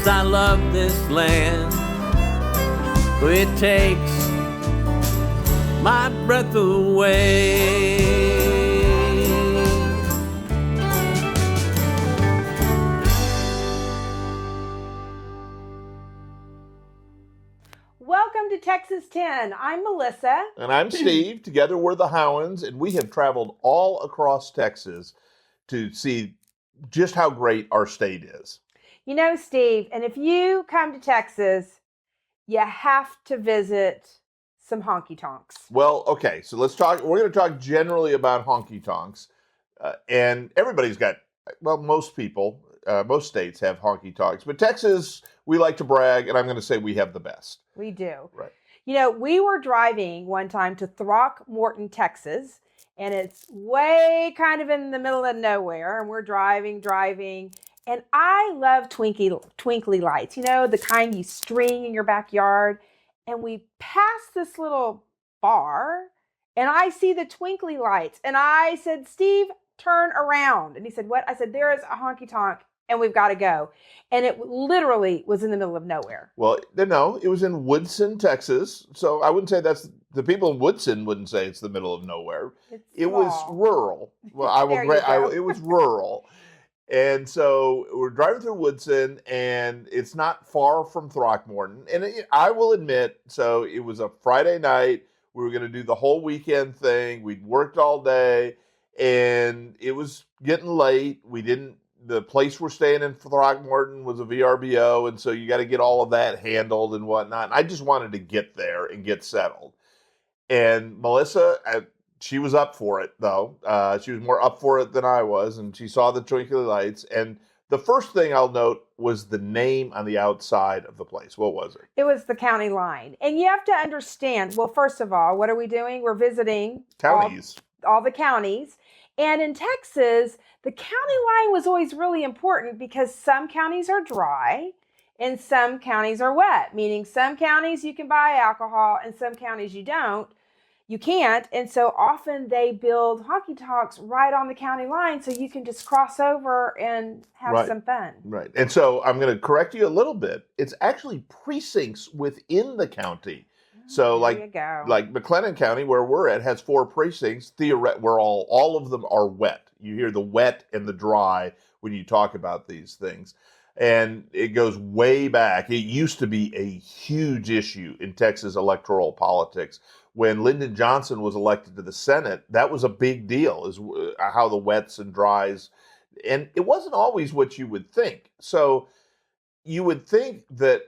Yes, I love this land. It takes my breath away. Welcome to Texas 10. I'm Melissa. And I'm Steve. Together we're the Howens, and we have traveled all across Texas to see just how great our state is. You know, Steve, and if you come to Texas, you have to visit some honky tonks. Well, okay, so let's talk. We're going to talk generally about honky tonks. And everybody's got, well, most people, most states have honky tonks. But Texas, we like to brag, and I'm going to say we have the best. We do. Right. You know, we were driving one time to Throckmorton, Texas, and it's way kind of in the middle of nowhere. And we're driving. And I love twinkly lights, you know, the kind you string in your backyard. And we pass this little bar, and I see the twinkly lights. And I said, Steve, turn around. And he said, what? I said, there is a honky tonk, and we've got to go. And it literally was in the middle of nowhere. Well, no, it was in Woodson, Texas. So I wouldn't say that's, the people in Woodson wouldn't say it's the middle of nowhere. It was rural. Well, it was rural. And so we're driving through Woodson, and it's not far from Throckmorton. And I will admit, so it was a Friday night. We were going to do the whole weekend thing. We'd worked all day, and it was getting late. The place we're staying in Throckmorton was a VRBO, and so you got to get all of that handled and whatnot. And I just wanted to get there and get settled. And Melissa, she was up for it, though. She was more up for it than I was, and she saw the twinkly lights. And the first thing I'll note was the name on the outside of the place. What was it? It was the county line. And you have to understand, well, first of all, what are we doing? We're visiting Counties. All the counties. And in Texas, the county line was always really important because some counties are dry and some counties are wet, meaning some counties you can buy alcohol and some counties you don't. You can't. And so often they build honky tonks right on the county line so you can just cross over and have some fun. Right. And so I'm going to correct you a little bit. It's actually precincts within the county. So like McLennan County, where we're at, has 4 precincts. Where all of them are wet. You hear the wet and the dry when you talk about these things. And it goes way back. It used to be a huge issue in Texas electoral politics. When Lyndon Johnson was elected to the Senate, that was a big deal, is how the wets and dries. And it wasn't always what you would think. So you would think that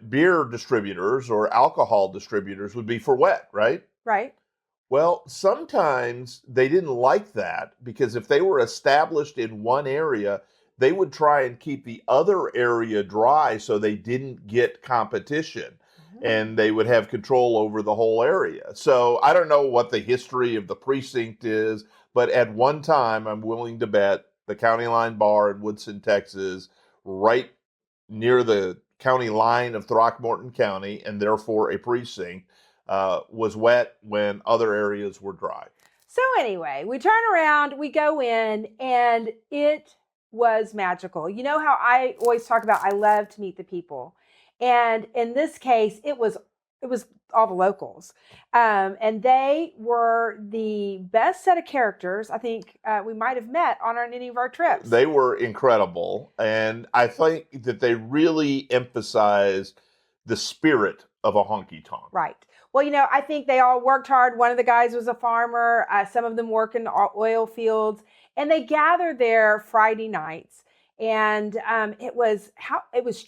beer distributors or alcohol distributors would be for wet, right? Right. Well, sometimes they didn't like that because if they were established in one area, they would try and keep the other area dry so they didn't get competition. And they would have control over the whole area. So I don't know what the history of the precinct is, but at one time, I'm willing to bet the County Line Bar in Woodson, Texas, right near the county line of Throckmorton County, and therefore a precinct, was wet when other areas were dry. So anyway, we turn around, we go in, and it was magical. You know how I always talk about I love to meet the people. And in this case, it was all the locals. And they were the best set of characters I think we might have met on any of our trips. They were incredible. And I think that they really emphasized the spirit of a honky tonk. Right. Well, you know, I think they all worked hard. One of the guys was a farmer. Some of them work in oil fields. And they gathered there Friday nights. And it was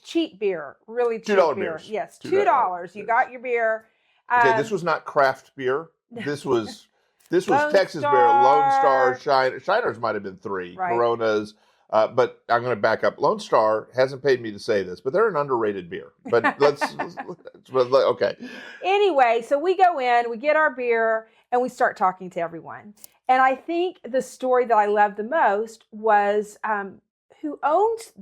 cheap beer, really cheap $2 beer. beers. Yes, $2. You got your beer. Okay, this was not craft beer. This was Texas Star. beer. Lone Star, Shiners might have been 3, right. Coronas. But I'm going to back up. Lone Star hasn't paid me to say this, but they're an underrated beer. But okay. Anyway, so we go in, we get our beer, and we start talking to everyone. And I think the story that I loved the most was who owns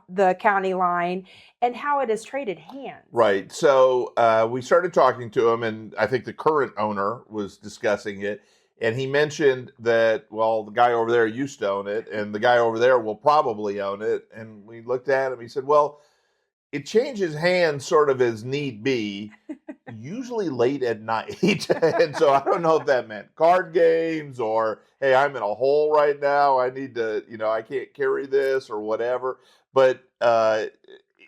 the county line and how it has traded hands. Right. So we started talking to him, and I think the current owner was discussing it. And he mentioned that, well, the guy over there used to own it, and the guy over there will probably own it. And we looked at him. He said, well, it changes hands sort of as need be, usually late at night. And so I don't know if that meant card games or, hey, I'm in a hole right now. I need to, I can't carry this or whatever. But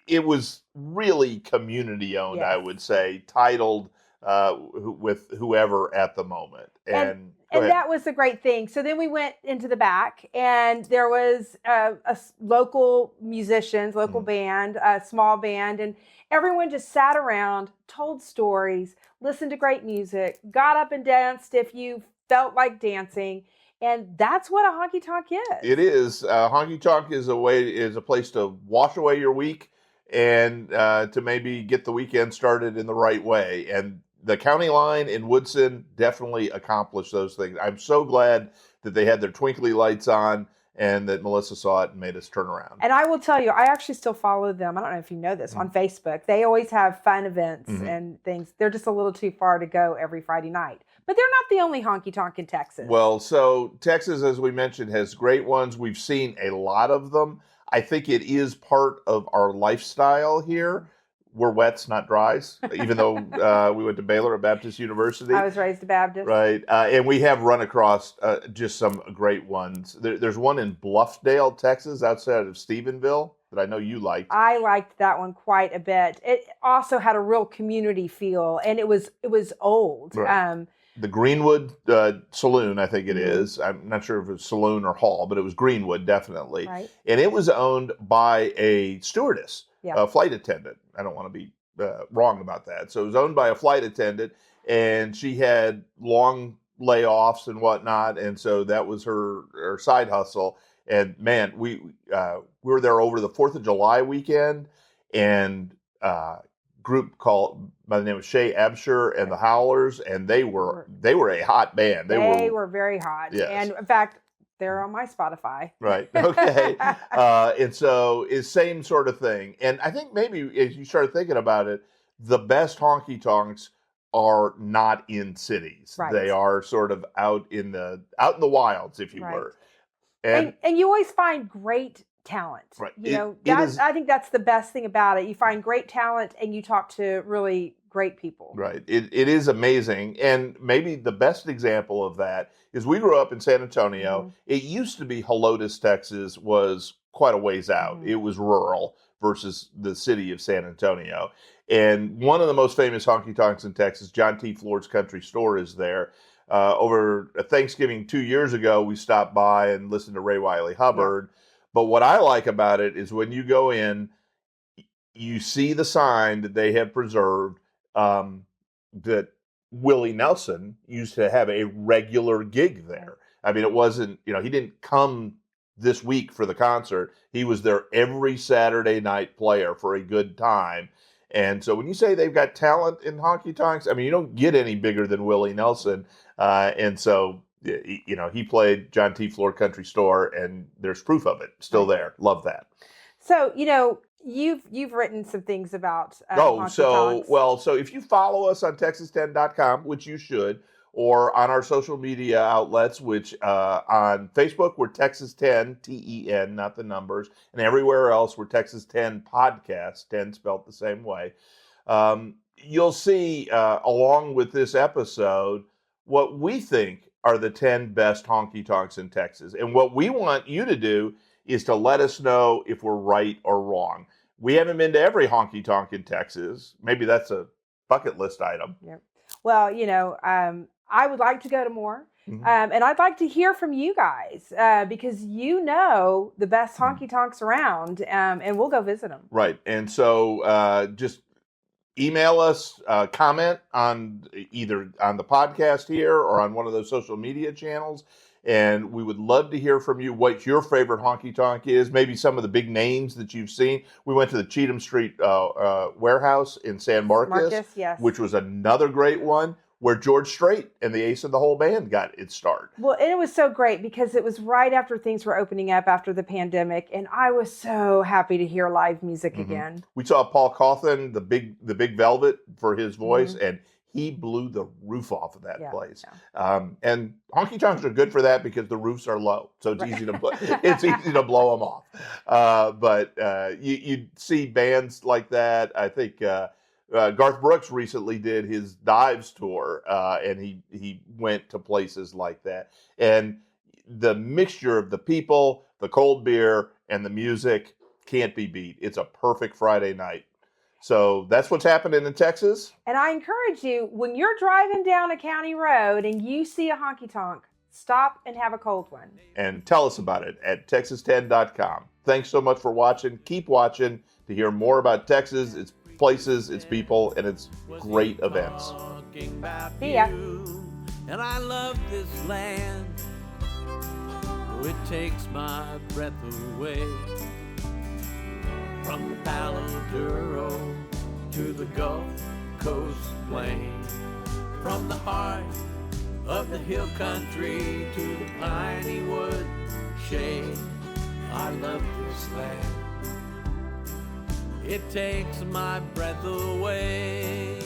it was really community owned, I would say, titled with whoever at the moment. And that was the great thing. So then we went into the back, and there was a local musicians, local band, a small band, and everyone just sat around, told stories, listened to great music, got up and danced if you felt like dancing. And that's what a honky tonk is. It is. Honky tonk is a place to wash away your week and to maybe get the weekend started in the right way. And the county line in Woodson definitely accomplished those things. I'm so glad that they had their twinkly lights on and that M'Lissa saw it and made us turn around. And I will tell you, I actually still follow them. I don't know if you know this, on Facebook. They always have fun events and things. They're just a little too far to go every Friday night. But they're not the only honky tonk in Texas. Well, so Texas, as we mentioned, has great ones. We've seen a lot of them. I think it is part of our lifestyle here. We're wets, not dries, even though we went to Baylor at Baptist University. I was raised a Baptist. Right. And we have run across just some great ones. There's one in Bluffdale, Texas, outside of Stephenville, that I know you liked. I liked that one quite a bit. It also had a real community feel, and it was old. Right. The Greenwood Saloon, I think it is. I'm not sure if it was Saloon or Hall, but it was Greenwood, definitely. Right. And it was owned by a stewardess, a flight attendant. I don't want to be wrong about that. So it was owned by a flight attendant, and she had long layoffs and whatnot, and so that was her side hustle. And man, we were there over the 4th of July weekend, and group called by the name of Shay Absher and the Howlers, and they were a hot band. They were very hot. Yes. And in fact, they're on my Spotify. Right. Okay. And so it's same sort of thing. And I think maybe as you start thinking about it, the best honky tonks are not in cities. Right. They are sort of out in the wilds, if you were. And you always find great talent. Right. I think that's the best thing about it. You find great talent and you talk to really great people. Right. It is amazing. And maybe the best example of that is we grew up in San Antonio. Mm-hmm. It used to be Helotes, Texas was quite a ways out. Mm-hmm. It was rural versus the city of San Antonio. And one of the most famous honky tonks in Texas, John T. Ford's Country Store, is there. Over Thanksgiving 2 years ago, we stopped by and listened to Ray Wiley Hubbard. Yeah. But what I like about it is when you go in, you see the sign that they have preserved, that Willie Nelson used to have a regular gig there. I mean, it wasn't, he didn't come this week for the concert. He was there every Saturday night player for a good time. And so when you say they've got talent in honky tonks, I mean, you don't get any bigger than Willie Nelson. And so, he played John T. Ford Country Store, and there's proof of it still there. Love that. So, you've written some things about honky tonks. So if you follow us on Texas10.com, which you should, or on our social media outlets, which on Facebook, we're Texas10, T-E-N, not the numbers, and everywhere else, we're Texas10 Podcast, 10 spelled the same way. You'll see, along with this episode, what we think are the 10 best honky tonks in Texas. And what we want you to do is to let us know if we're right or wrong. We haven't been to every honky tonk in Texas. Maybe that's a bucket list item. Yep. Well, I would like to go to more. Mm-hmm. And I'd like to hear from you guys because the best honky tonks around, and we'll go visit them. Right. And so just email us, comment on either on the podcast here or on one of those social media channels. And we would love to hear from you what your favorite honky tonk is, maybe some of the big names that you've seen. We went to the Cheatham Street warehouse in San Marcos, yes. which was another great one, where George Strait and the Ace of the Whole Band got its start. Well, and it was so great because it was right after things were opening up after the pandemic, and I was so happy to hear live music again. We saw Paul Cawthon, the big Velvet, for his voice, and he blew the roof off of that place. Yeah. And honky tonks are good for that because the roofs are low, so it's easy to it's easy to blow them off. But you see bands like that. I think Garth Brooks recently did his Dives tour, and he went to places like that. And the mixture of the people, the cold beer, and the music can't be beat. It's a perfect Friday night. So that's what's happening in Texas. And I encourage you, when you're driving down a county road and you see a honky tonk, stop and have a cold one. And tell us about it at texas10.com. Thanks so much for watching. Keep watching to hear more about Texas, its places, its people, and its great events. See ya. And I love this land. It takes my breath away. From the Palo Duro to the Gulf Coast plain, from the heart of the hill country to the piney wood shade, I love this land. It takes my breath away.